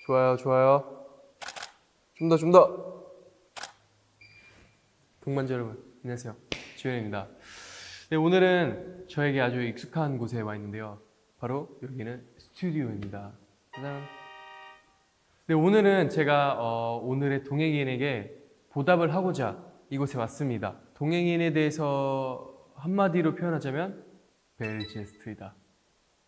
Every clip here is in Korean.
좋아요, 좋아요. 좀 더, 좀 더. 동반자 여러분, 안녕하세요. 지현입니다. 네, 오늘은 저에게 아주 익숙한 곳에 와 있는데요. 바로 여기는 스튜디오입니다. 짜잔. 네, 오늘은 제가 오늘의 동행인에게 보답을 하고자 이곳에 왔습니다. 동행인에 대해서 한마디로 표현하자면 벨제스트이다.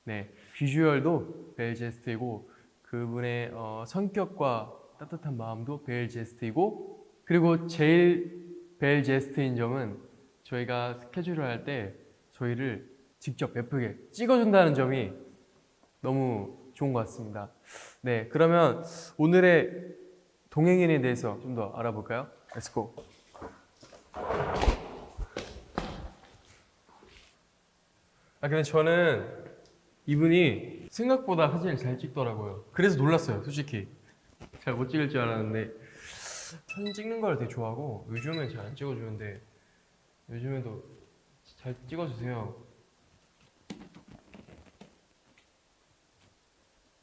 네, 비주얼도 벨제스트이고 그분의 성격과 따뜻한 마음도 벨제스트이고, 그리고 제일 벨제스트인 점은 저희가 스케줄을 할 때 저희를 직접 예쁘게 찍어준다는 점이 너무 좋은 것 같습니다. 네, 그러면 오늘의 동행인에 대해서 좀 더 알아볼까요? Let's go. 근데 저는 이분이 생각보다 사진을 잘 찍더라고요. 그래서 놀랐어요, 솔직히. 잘 못 찍을 줄 알았는데 사진 찍는 걸 되게 좋아하고, 요즘엔 잘 안 찍어주는데 요즘에도 잘 찍어주세요.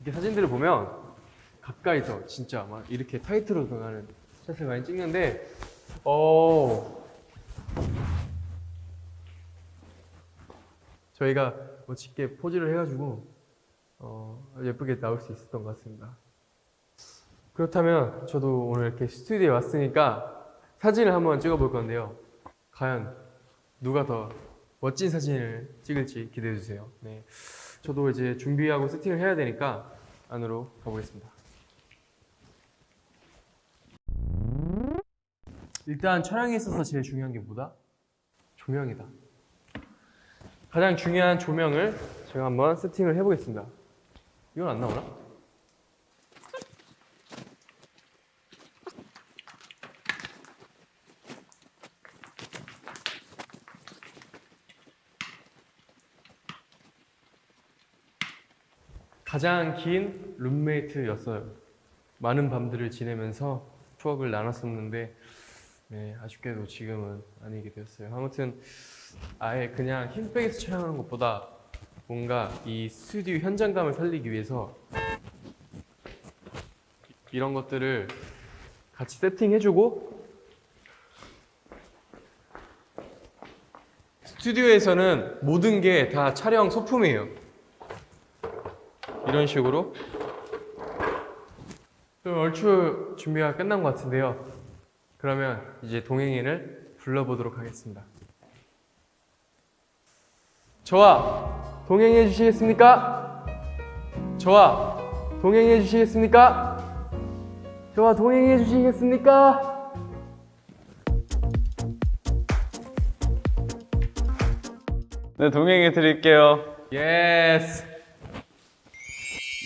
이렇게 사진들을 보면 가까이서 진짜 막 이렇게 타이트로 들어가는 샷을 많이 찍는데 저희가 멋있게 포즈를 해가지고 예쁘게 나올 수 있었던 것 같습니다. 그렇다면 저도 오늘 이렇게 스튜디오에 왔으니까 사진을 한번 찍어볼 건데요. 과연 누가 더 멋진 사진을 찍을지 기대해주세요. 네, 저도 이제 준비하고 세팅을 해야 되니까 안으로 가보겠습니다. 일단 촬영에 있어서 제일 중요한 게 뭐다? 조명이다. 가장 중요한 조명을 제가 한번 세팅을 해보겠습니다. 이건 안 나오나? 가장 긴 룸메이트였어요. 많은 밤들을 지내면서 추억을 나눴었는데, 네, 아쉽게도 지금은 아니게 되었어요. 아무튼 아예 그냥 흰백에서 촬영하는 것보다 뭔가 이 스튜디오 현장감을 살리기 위해서 이런 것들을 같이 세팅해주고, 스튜디오에서는 모든 게 다 촬영 소품이에요. 이런 식으로 좀 얼추 준비가 끝난 것 같은데요. 그러면 이제 동행인을 불러보도록 하겠습니다. 저와 동행해 주시겠습니까? 저와 동행해 주시겠습니까? 저와 동행해 주시겠습니까? 네, 동행해 드릴게요. 예스.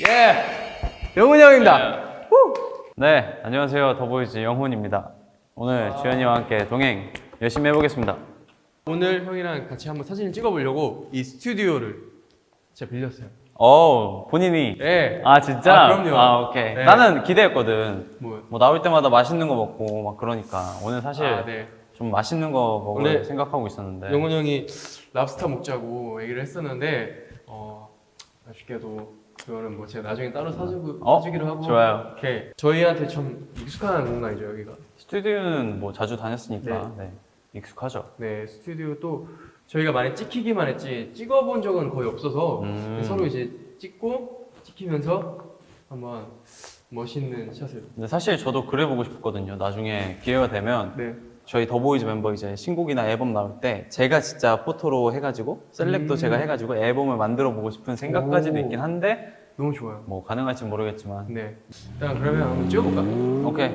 예. 영훈이 형입니다. 네, 안녕하세요. 더보이즈 영훈입니다. 오늘 주현이와 함께 동행 열심히 해보겠습니다. 오늘 형이랑 같이 한번 사진을 찍어보려고 이 스튜디오를 제가 빌렸어요. 본인이? 네. 아, 진짜? 그럼요. 오케이. 네. 나는 기대했거든. 뭐요? 뭐 나올 때마다 맛있는 거 먹고 막 그러니까 오늘 사실 네. 좀 맛있는 거 먹을 원래 생각하고 있었는데. 영훈 형이 랍스터 먹자고 얘기를 했었는데 아쉽게도 그거는 뭐 제가 나중에 따로 사주기로 하고. 좋아요. 오케이. 저희한테 좀 익숙한 공간이죠, 여기가. 스튜디오는 뭐 자주 다녔으니까 네, 익숙하죠. 네, 스튜디오 또 저희가 많이 찍히기만 했지 찍어본 적은 거의 없어서 서로 이제 찍히면서 한번 멋있는 샷을. 근데 사실 저도 그래 보고 싶거든요. 나중에 기회가 되면 네. 저희 더보이즈 멤버 이제 신곡이나 앨범 나올 때 제가 진짜 포토로 해가지고 셀렉도 제가 해가지고 앨범을 만들어 보고 싶은 생각까지도 오. 있긴 한데 너무 좋아요. 뭐 가능할지 모르겠지만. 네. 일단 그러면 한번 찍어볼까? 오케이.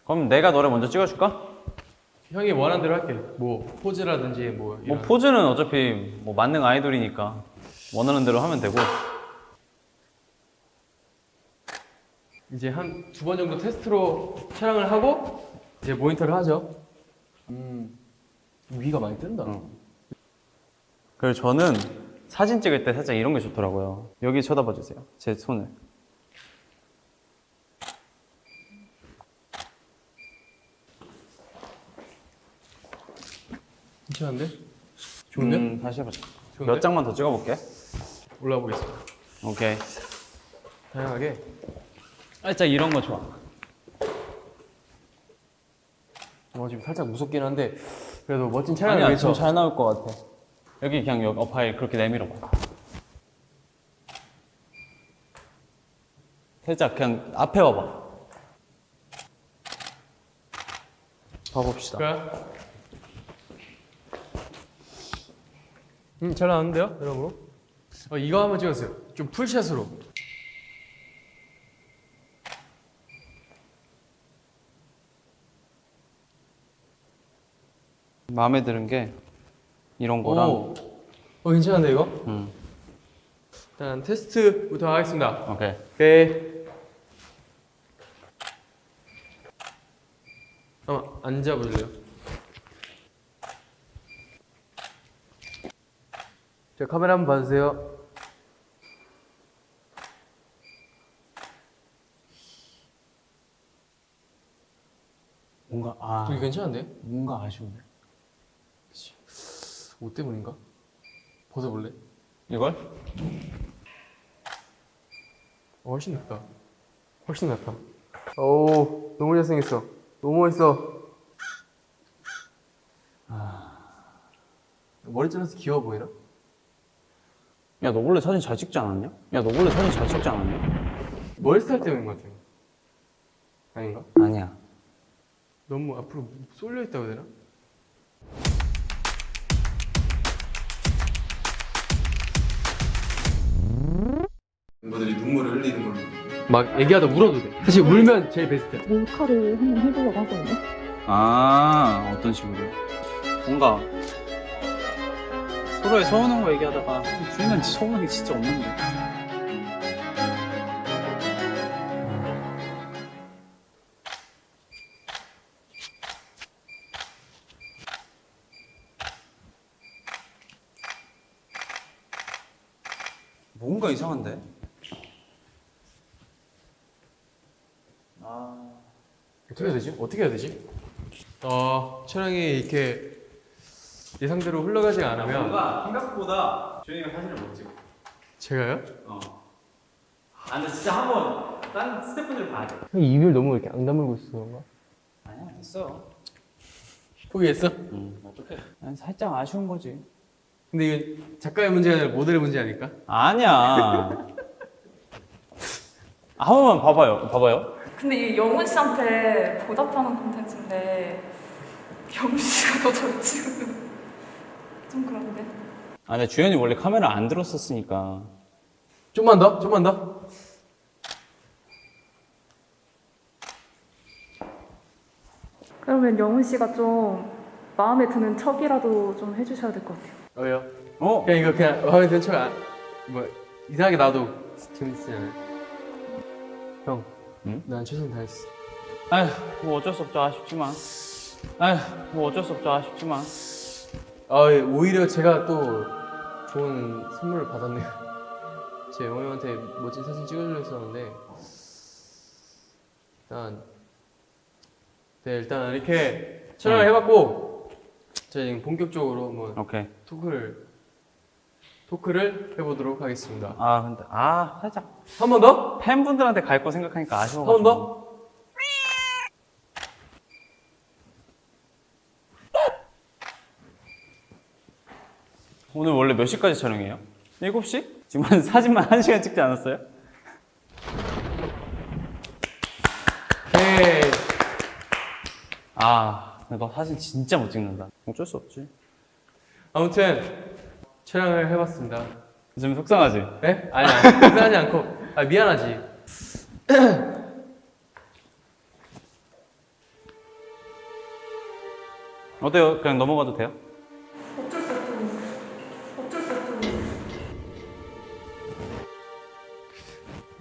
그럼 내가 너를 먼저 찍어줄까? 형이 원하는 대로 할게. 뭐 포즈라든지 뭐 이런. 뭐 포즈는 어차피 뭐 만능 아이돌이니까 원하는 대로 하면 되고. 이제 한 2번 정도 테스트로 촬영을 하고 이제 모니터를 하죠. 위가 많이 뜬다. 그리고 저는 사진 찍을 때 살짝 이런 게 좋더라고요. 여기 쳐다봐 주세요. 제 손을. 괜찮은데? 좋은데? 다시 해보자. 좋은데? 몇 장만 더 찍어볼게. 올라와 보겠습니다. 오케이. 다양하게. 살짝 이런 거 좋아. 지금 살짝 무섭긴 한데 그래도 멋진 차량을 아니야, 위해서 지금 잘 나올 것 같아. 여기 그냥 여기 어파일 그렇게 내밀어 봐. 살짝 그냥 앞에 와봐. 봐봅시다. 그래? 잘 나왔는데요? 여러분? 이거 한번 찍었어요. 좀 풀샷으로. 마음에 드는 게 이런 거랑. 오. 괜찮은데 이거? 음. 일단 테스트부터 하겠습니다. 오케이. 오케이. 한번 앉아보실래요? 자, 카메라 한번 봐주세요. 뭔가 되게 괜찮은데? 뭔가 아쉬운데. 옷 때문인가? 벗어볼래? 이걸? 훨씬 낫다. 훨씬 낫다. 오, 너무 잘생겼어. 너무 멋있어. 머리 자르면서 귀여워 보이나? 야, 너 원래 사진 잘 찍지 않았냐? 야, 너 원래 사진 잘 찍지 않았냐? 머리 스타일 때문인 것 같아요. 아닌가? 아니야. 너무 앞으로 쏠려 있다고 해야 되나? 멤버들이 눈물을 흘리는 걸로 막 얘기하다 울어도 돼. 사실 울면 제일 베스트야. 몰카를 한번 해보려고 하거든요. 어떤 식으로? 뭔가 서로의 서운한 거 얘기하다가 주인한테 서운한 게 진짜 없는 거야. 뭔가 이상한데? 어떻게 해야 되지? 어떻게 해야 되지? 촬영이 이렇게 예상대로 흘러가지 않으면 뭔가 생각보다 주인이가 사진을 못 찍어. 제가요? 근데 진짜 한번 딴 스태프분들 봐야 돼. 형 입을 너무 이렇게 안 다물고 있어서 그런가? 아니야, 됐어. 포기했어? 어떡해. 살짝 아쉬운 거지. 근데 이게 작가의 문제가 아니라 모델의 문제 아닐까? 아니야. 한 번만 봐봐요. 근데 이 영훈 씨한테 보답하는 콘텐츠인데 영훈 씨가 더 잘 찍으면 좀 그런데. 근데 주연이 원래 카메라 안 들었었으니까. 좀만 더? 좀만 더? 그러면 영훈 씨가 좀 마음에 드는 척이라도 좀 해주셔야 될 것 같아요. 왜요? 어? 그냥 이거 그냥 마음에 드는 척 뭐 이상하게 나도 재밌잖아요. 형, 응? 난 최선 다했어. 뭐 어쩔 수 없죠. 아쉽지만. 뭐 어쩔 수 없죠. 아쉽지만. 예, 오히려 제가 또 좋은 선물을 받았네요. 제 영호 형한테 멋진 사진 찍어주려 했었는데 일단 이렇게 촬영을 해봤고 저희 지금 본격적으로 한번 오케이. 토크를 해보도록 하겠습니다. 근데 살짝 한 번 더? 팬분들한테 갈 거 생각하니까 아쉬워. 한 번 더? 오늘 원래 몇 시까지 촬영해요? 7시? 지금 사진만 1시간 찍지 않았어요? 네. 근데 너 사진 진짜 못 찍는다. 어쩔 수 없지. 아무튼 촬영을 해봤습니다. 좀 속상하지? 네? 아니 미안하지 않고 미안하지. 어때요? 그냥 넘어가도 돼요? 어쩔 수 없죠. 어쩔 수 없죠.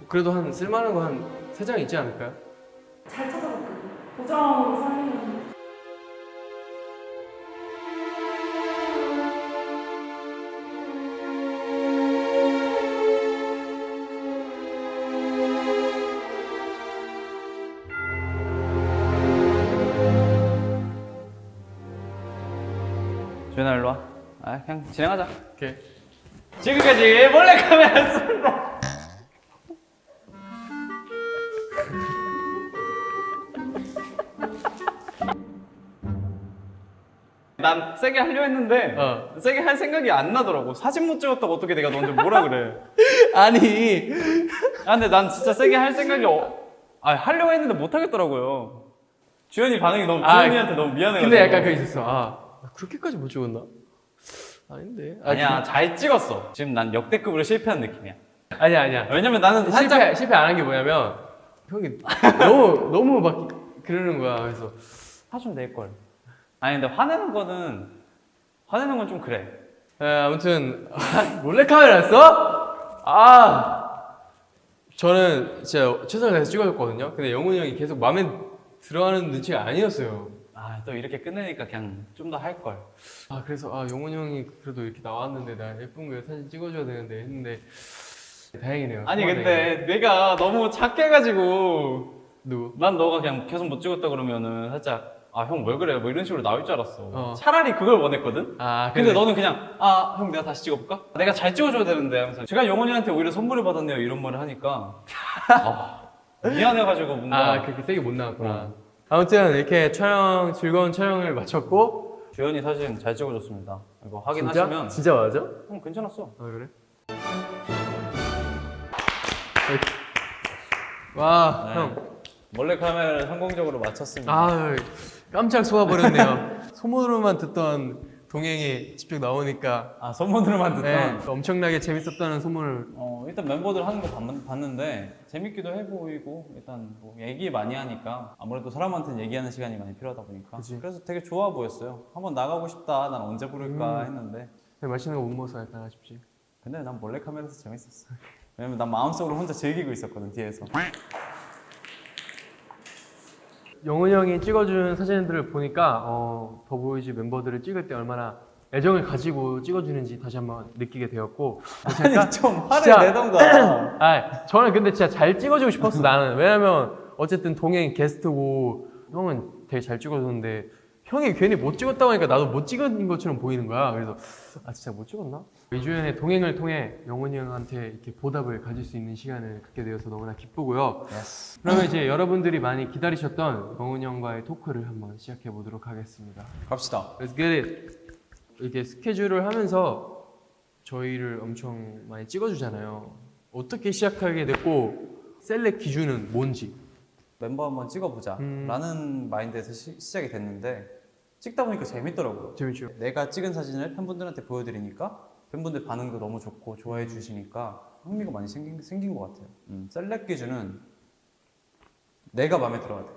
그래도 한 쓸만한 거 한 3장 있지 않을까요? 잘 찾아볼게요. 보정으로 살리는. 주연아 일로 와. 그냥 진행하자. 오케이. 지금까지 몰래카메라 쏜다. 난 세게 하려 했는데 세게 할 생각이 안 나더라고. 사진 못 찍었다고 어떻게 내가 너한테 뭐라 그래. 아니 근데 난 진짜 세게 할 생각이 하려고 했는데 못 하겠더라고요. 주현이 반응이 너무 주현이한테 너무 미안해가지고. 근데 약간 그게 있었어. 그렇게까지 못 찍었나? 아닌데. 아니야 잘 찍었어. 지금 난 역대급으로 실패한 느낌이야. 아니야. 왜냐면 나는 살짝 실패 안 한 게 뭐냐면 형이 너무 막 그러는 거야. 그래서 사좀 낼걸. 아니 근데 화내는 건 좀 그래. 아무튼 몰래카메라였어? 저는 진짜 최선을 다해서 찍어줬거든요. 근데 영훈이 형이 계속 마음에 들어하는 눈치가 아니었어요. 또 이렇게 끝내니까 그냥 좀 더 할걸. 그래서 영훈이 형이 그래도 이렇게 나왔는데 나 예쁜 거 사진 찍어줘야 되는데 했는데 다행이네요. 아니 소원이네요. 근데 내가 너무 착해가지고 누구? 난 너가 그냥 계속 못 찍었다 그러면은 살짝 형 왜 그래? 뭐 이런 식으로 나올 줄 알았어. 어. 차라리 그걸 원했거든? 근데 근데 너는 그냥 형 내가 다시 찍어볼까? 내가 잘 찍어줘야 되는데 하면서 제가 영훈이한테 오히려 선물을 받았네요 이런 말을 하니까 미안해가지고 뭔가 그렇게 세게 못 나왔구나. 아무튼 이렇게 즐거운 촬영을 마쳤고 주현이 사진 잘 찍어줬습니다. 이거 확인하시면 진짜 맞아? 괜찮았어. 그래? 와, 네. 형. 몰래카메라를 성공적으로 마쳤습니다. 깜짝 속아버렸네요. 소문으로만 듣던 동행이 직접 나오니까 소문으로만 듣던 엄청나게 재밌었다는 소문을. 일단 멤버들 하는 거 봤는데 재밌기도 해 보이고 일단 뭐 얘기 많이 하니까 아무래도 사람한테는 얘기하는 시간이 많이 필요하다 보니까 그치. 그래서 되게 좋아 보였어요. 한번 나가고 싶다. 난 언제 부를까 했는데 맛있는 거 못 먹어서 약간 아쉽지. 근데 난 몰래카메라에서 재밌었어. 왜냐면 난 마음속으로 혼자 즐기고 있었거든 뒤에서. 영훈이 형이 찍어준 사진들을 보니까 더보이즈 멤버들을 찍을 때 얼마나 애정을 가지고 찍어주는지 다시 한번 느끼게 되었고. 아니 좀 화를 진짜- 내던가. 저는 근데 진짜 잘 찍어주고 싶었어 나는. 왜냐면 어쨌든 동행 게스트고 형은 되게 잘 찍어줬는데 형이 괜히 못 찍었다고 하니까 나도 못 찍은 것처럼 보이는 거야. 그래서 진짜 못 찍었나? 2주연의 동행을 통해 영훈이 형한테 이렇게 보답을 가질 수 있는 시간을 갖게 되어서 너무나 기쁘고요. 그러면 이제 여러분들이 많이 기다리셨던 영훈이 형과의 토크를 한번 시작해 보도록 하겠습니다. 갑시다. Let's get it. 이렇게 스케줄을 하면서 저희를 엄청 많이 찍어주잖아요. 어떻게 시작하게 됐고 셀렉 기준은 뭔지. 멤버 한번 찍어보자 라는 마인드에서 시작이 됐는데 찍다 보니까 재밌더라고요. 재밌죠? 내가 찍은 사진을 팬분들한테 보여드리니까 팬분들 반응도 너무 좋고 좋아해 주시니까 흥미가 많이 생긴 것 같아요. 셀렉 기준은 내가 마음에 들어야 돼.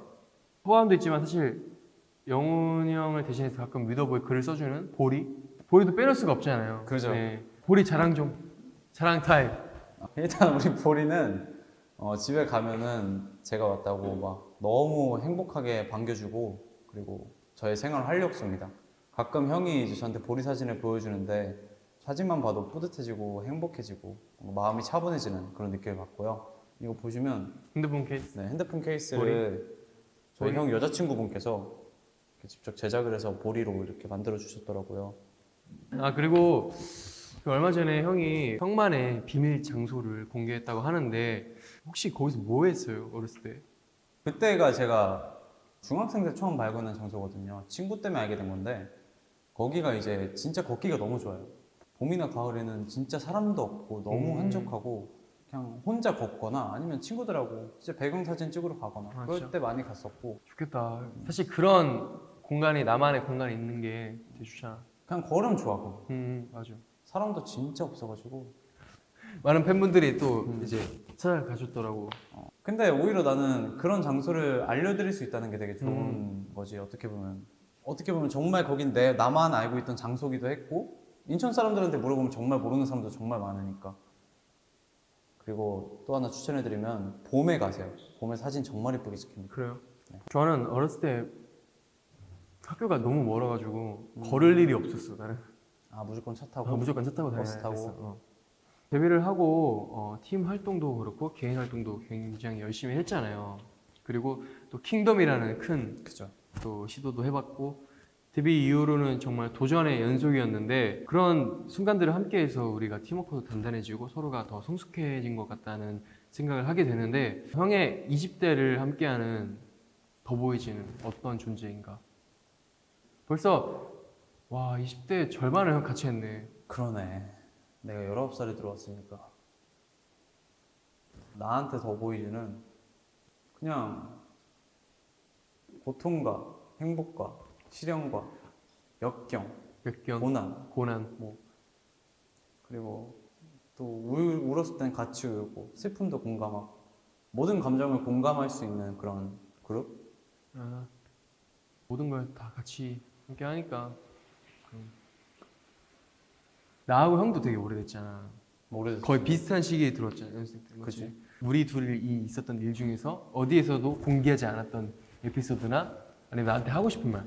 호감도 있지만 사실 영훈이 형을 대신해서 가끔 위더보이 글을 써주는 보리도 빼놓을 수가 없잖아요. 그죠. 보리 자랑 타임. 일단 우리 보리는 집에 가면은 제가 왔다고 막 너무 행복하게 반겨주고 그리고 저의 생활 활력소입니다. 가끔 형이 이제 저한테 보리 사진을 보여주는데 사진만 봐도 뿌듯해지고 행복해지고 마음이 차분해지는 그런 느낌을 받고요. 이거 보시면 핸드폰 케이스. 네, 핸드폰 케이스를 저희 형 여자친구분께서 이렇게 직접 제작을 해서 보리로 이렇게 만들어 주셨더라고요. 그리고 얼마 전에 형이 형만의 비밀 장소를 공개했다고 하는데 혹시 거기서 뭐 했어요? 어렸을 때? 그때가 제가 중학생 때 처음 발견한 장소거든요. 친구 때문에 알게 된 건데 거기가 이제 진짜 걷기가 너무 좋아요. 봄이나 가을에는 진짜 사람도 없고 너무 한적하고 그냥 혼자 걷거나 아니면 친구들하고 진짜 배경사진 찍으러 가거나 그럴 진짜? 때 많이 갔었고 좋겠다. 사실 그런 공간이 나만의 공간이 있는 게 되게 좋잖아. 그냥 걸으면 좋아 그거. 맞아. 사람도 진짜 없어가지고 많은 팬분들이 또 이제 찾아가셨더라고. 근데 오히려 나는 그런 장소를 알려드릴 수 있다는 게 되게 좋은 거지. 어떻게 보면 정말 거긴 나만 알고 있던 장소기도 했고 인천 사람들한테 물어보면 정말 모르는 사람도 정말 많으니까. 그리고 또 하나 추천해드리면 봄에 가세요. 봄에 사진 정말 예쁘게 찍힙니다. 그래요? 저는 어렸을 때 학교가 너무 멀어가지고 걸을 일이 없었어 나는. 무조건 차 타고 무조건 차 타고 버스 다녔어. 타고. 데뷔를 하고 팀 활동도 그렇고 개인 활동도 굉장히 열심히 했잖아요. 그리고 또 킹덤이라는 큰 그죠. 또 시도도 해봤고 데뷔 이후로는 정말 도전의 연속이었는데 그런 순간들을 함께해서 우리가 팀워크도 단단해지고 서로가 더 성숙해진 것 같다는 생각을 하게 되는데 형의 20대를 함께하는 더보이즈는 어떤 존재인가? 벌써 와 20대 절반을 형 같이 했네. 그러네. 내가 19살에 들어왔으니까 나한테 더 보이지는 그냥 고통과 행복과 시련과 역경, 역경, 고난, 고난. 뭐 그리고 또 울었을 땐 같이 울고 슬픔도 공감하고 모든 감정을 공감할 수 있는 그런 그룹? 아, 모든 걸 다 같이 함께 하니까. 나하고 형도 되게 오래됐잖아. 모르겠어. 거의 비슷한 시기에 들어왔잖아, 연습생 때. 맞지? 그치. 우리 둘이 있었던 일 중에서 어디에서도 공개하지 않았던 에피소드나 아니면 나한테 하고 싶은 말.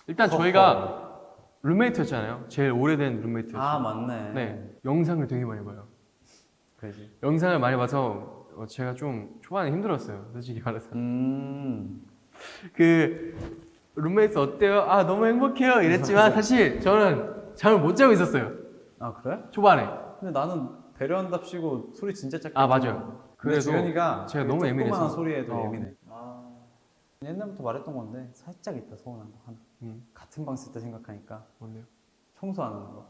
일단 저희가 룸메이트였잖아요. 제일 오래된 룸메이트였죠. 아 맞네. 네, 영상을 되게 많이 봐요. 그지. 영상을 많이 봐서 제가 좀 초반에 힘들었어요. 솔직히 말해서. 그 룸메이트 어때요? 아 너무 행복해요. 이랬지만 사실 저는 잠을 못 자고 있었어요. 아 그래? 초반에. 근데 나는 배려한답시고 소리 진짜 작게. 아 맞아요. 그래도 그래도 주현이가 제가 너무 조그마한 예민해서. 소리에도 어. 예민해. 아 옛날부터 말했던 건데 살짝 있다 서운한 거 하나. 같은 방 쓸 때 생각하니까 뭔데요? 청소하는 거.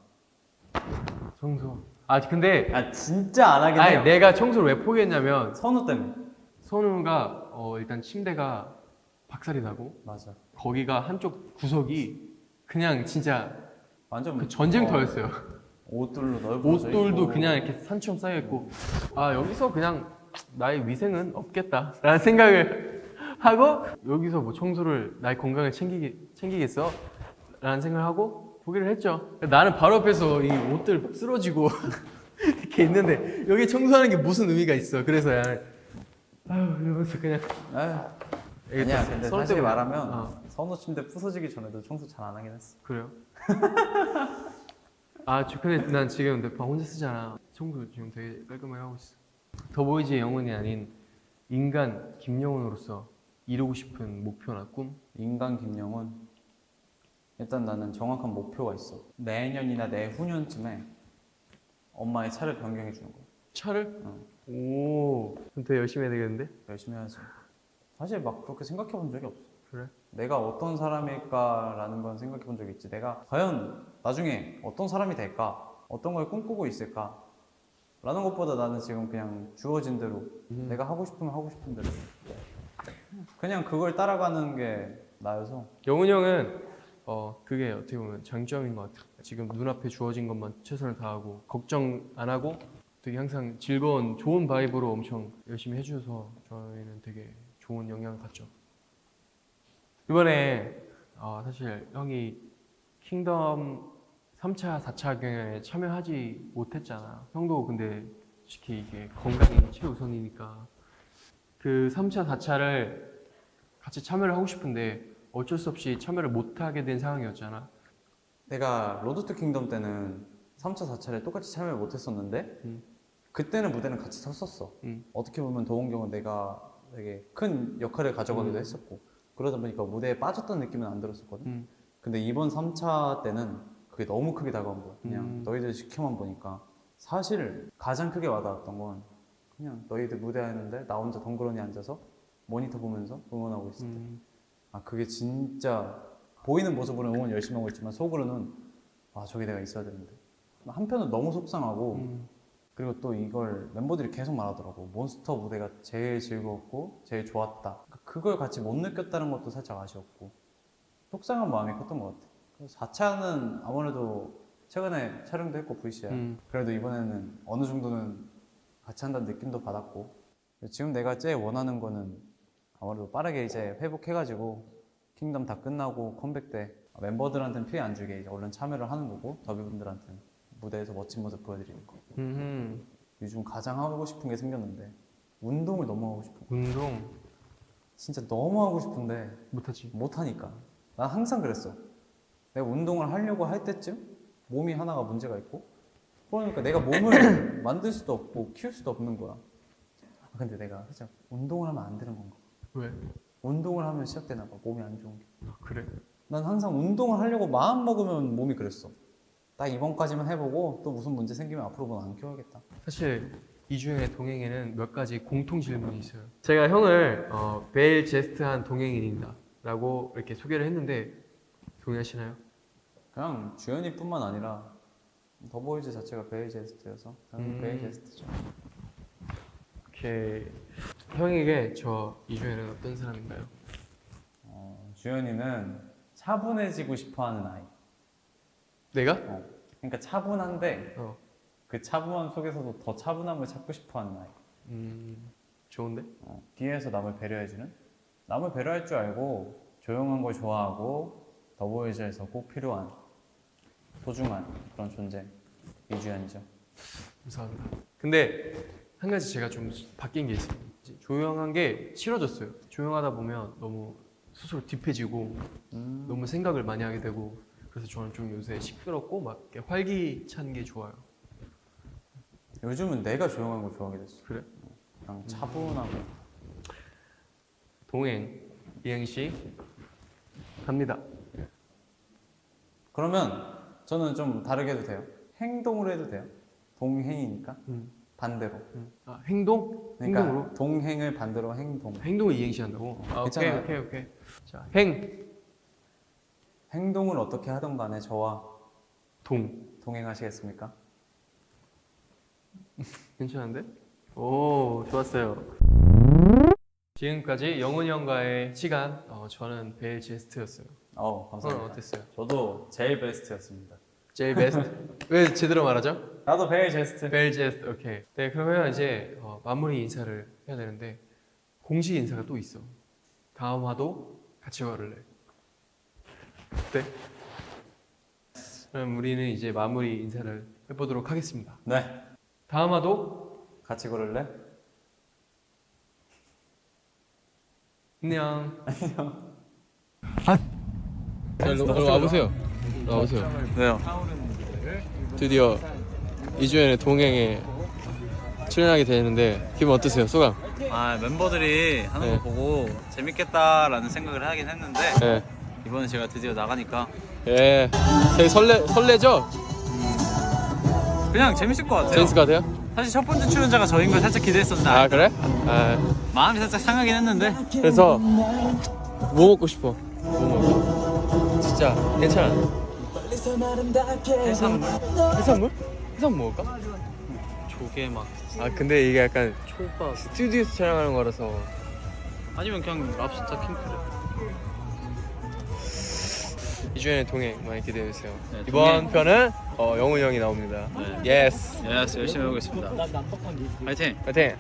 청소. 아 근데 아 진짜 안 하긴 아니 해요. 내가 청소를 왜 포기했냐면 선우 때문에. 선우가 일단 침대가 박살이 나고 맞아. 거기가 한쪽 구석이 그냥 진짜 완전 그 전쟁터였어요. 옷들로 넓어져 옷돌도 있고. 그냥 이렇게 산처럼 쌓여 있고 아 여기서 그냥 나의 위생은 없겠다라는 생각을 하고 여기서 뭐 청소를 나의 건강을 챙기겠어? 라는 생각을 하고 포기를 했죠. 나는 바로 앞에서 이 옷들 쓰러지고 이렇게 있는데 여기 청소하는 게 무슨 의미가 있어. 그래서 아유 이러면서 그냥 에휴. 아니야 근데 서로 사실 때문에. 말하면 선우 침대 부서지기 전에도 청소 잘 안 하긴 했어. 그래요? 근데 난 지금 내 방 혼자 쓰잖아. 청소 지금 되게 깔끔하게 하고 있어. 더보이즈의 영혼이 아닌 인간 김영훈으로서 이루고 싶은 목표나 꿈? 인간 김영훈. 일단 나는 정확한 목표가 있어. 내년이나 내후년쯤에 엄마의 차를 변경해 주는 거야. 차를? 응. 오, 그럼 되게 열심히 해야 되겠는데? 열심히 해야지. 사실 막 그렇게 생각해 본 적이 없어. 그래? 내가 어떤 사람일까라는 건 생각해 본 적이 있지. 내가 과연 나중에 어떤 사람이 될까? 어떤 걸 꿈꾸고 있을까? 라는 것보다 나는 지금 그냥 주어진 대로 내가 하고 싶으면 하고 싶은 대로 그냥 그걸 따라가는 게 나여서. 영훈이 형은 그게 어떻게 보면 장점인 것 같아. 지금 눈앞에 주어진 것만 최선을 다하고 걱정 안 하고 되게 항상 즐거운 좋은 바이브로 엄청 열심히 해주셔서 저희는 되게 좋은 영향을 받죠. 이번에 사실 형이 킹덤 3차, 4차 경연에 참여하지 못했잖아. 형도 근데 솔직히 이게 건강이 최우선이니까 그 3차, 4차를 같이 참여를 하고 싶은데 어쩔 수 없이 참여를 못하게 된 상황이었잖아. 내가 로드 투 킹덤 때는 3차, 4차를 똑같이 참여를 못했었는데 그때는 무대는 같이 섰었어. 어떻게 보면 도원경은 내가 되게 큰 역할을 가져가기도 했었고 그러다 보니까 무대에 빠졌던 느낌은 안 들었었거든. 근데 이번 3차 때는 그게 너무 크게 다가온 거야. 그냥 너희들 지켜만 보니까 사실 가장 크게 와닿았던 건 그냥 너희들 무대 하는데 나 혼자 덩그러니 앉아서 모니터 보면서 응원하고 있을 때 그게 진짜 보이는 모습으로는 응원 열심히 하고 있지만 속으로는 저기 내가 있어야 되는데 한편은 너무 속상하고 그리고 또 이걸 멤버들이 계속 말하더라고. 몬스터 무대가 제일 즐거웠고 제일 좋았다. 그걸 같이 못 느꼈다는 것도 살짝 아쉬웠고 속상한 마음이 컸던 것 같아. 4차는 아무래도 최근에 촬영도 했고 VCR 그래도 이번에는 어느 정도는 같이 한다는 느낌도 받았고 지금 내가 제일 원하는 거는 아무래도 빠르게 이제 회복해가지고 킹덤 다 끝나고 컴백 때 멤버들한테는 피해 안 주게 이제 얼른 참여를 하는 거고 더비분들한테는 무대에서 멋진 모습 보여드리는 거. 요즘 가장 하고 싶은 게 생겼는데 운동을 너무 하고 싶어. 운동 진짜 너무 하고 싶은데 못하지. 못하니까. 난 항상 그랬어. 내가 운동을 하려고 할 때쯤 몸이 하나가 문제가 있고 그러니까 내가 몸을 만들 수도 없고 키울 수도 없는 거야. 근데 내가 살짝 운동을 하면 안 되는 건가? 왜? 운동을 하면 시작되나 봐. 몸이 안 좋은 게. 그래? 난 항상 운동을 하려고 마음 먹으면 몸이 그랬어. 딱 이번까지만 해보고 또 무슨 문제 생기면 앞으로는 안 키워야겠다. 사실 이주영의 동행에는 몇 가지 공통 질문이 있어요. 제가 형을 벨 제스트한 동행인이다 라고 이렇게 소개를 했는데 동의하시나요? 그냥 주연이뿐만 아니라 더보이즈 자체가 베이제스트여서 저는 베이제스트죠. 오케이. 형에게 저 이주연은 어떤 사람인가요? 주연이는 차분해지고 싶어하는 아이. 내가? 그러니까 차분한데 어. 그 차분함 속에서도 더 차분함을 찾고 싶어하는 아이. 좋은데? 뒤에서 남을 배려해주는? 남을 배려할 줄 알고 조용한 걸 좋아하고 더보이즈에서 꼭 필요한 소중한 그런 존재 이주연이죠. 감사합니다. 근데 한 가지 제가 좀 바뀐 게 있어요. 이제 조용한 게 싫어졌어요. 조용하다 보면 너무 스스로 딥해지고 너무 생각을 많이 하게 되고 그래서 저는 좀 요새 시끄럽고 막 이렇게 활기찬 게 좋아요. 요즘은 내가 조용한 걸 좋아하게 됐어. 그래? 그냥 차분하고. 동행 이행시 갑니다. 그러면 저는 좀 다르게 해도 돼요? 행동으로 해도 돼요? 동행이니까 반대로. 아, 행동? 그러니까 행동으로? 동행을 반대로 행동. 행동을 이행시 한다고? 아, 오케이 괜찮아요. 오케이. 자, 행동을 어떻게 하던 간에 저와 동. 동행하시겠습니까? 괜찮은데? 오, 좋았어요. 지금까지 영훈이 형과의 시간, 저는 베일 제스트였어요. 형은 감사합니다. 어땠어요? 저도 제일 베스트였습니다. 제일 베스트? 왜 제대로 말하죠? 나도 베일 제스트. 베일 제스트, 오케이. 네, 그러면 이제 마무리 인사를 해야 되는데 공식 인사가 또 있어. 다음 화도 같이 걸을래. 어때? 그럼 우리는 이제 마무리 인사를 해보도록 하겠습니다. 네. 다음 화도 같이 걸을래? 안녕. 안녕. 와보세요. 와보세요. 네요. 드디어 이주연의 동행에 출연하게 되는데 기분 어떠세요? 소감? 멤버들이 하는 네. 거 보고 재밌겠다라는 생각을 하긴 했는데 네. 이번에 제가 드디어 나가니까 예. 되게 설레죠? 그냥 재밌을 것 같아요. 재밌을 것 같아요? 사실 첫 번째 출연자가 저인 걸 살짝 기대했었는데 아 그래? 아, 마음이 살짝 상하긴 했는데 그래서 뭐 먹고 싶어? 뭐 먹어? 진짜 괜찮아. 해산물? 해산물? 해산물 먹을까? 조개 막 아 근데 이게 약간 초밥 스튜디오에서 촬영하는 거라서 아니면 그냥 랍스터 킹크랩. 이주연의 동행 많이 기대해주세요. 네, 이번 편은 영훈이 형이 나옵니다. 네. 예스. 예스 열심히 해보겠습니다. 파이팅! 파이팅.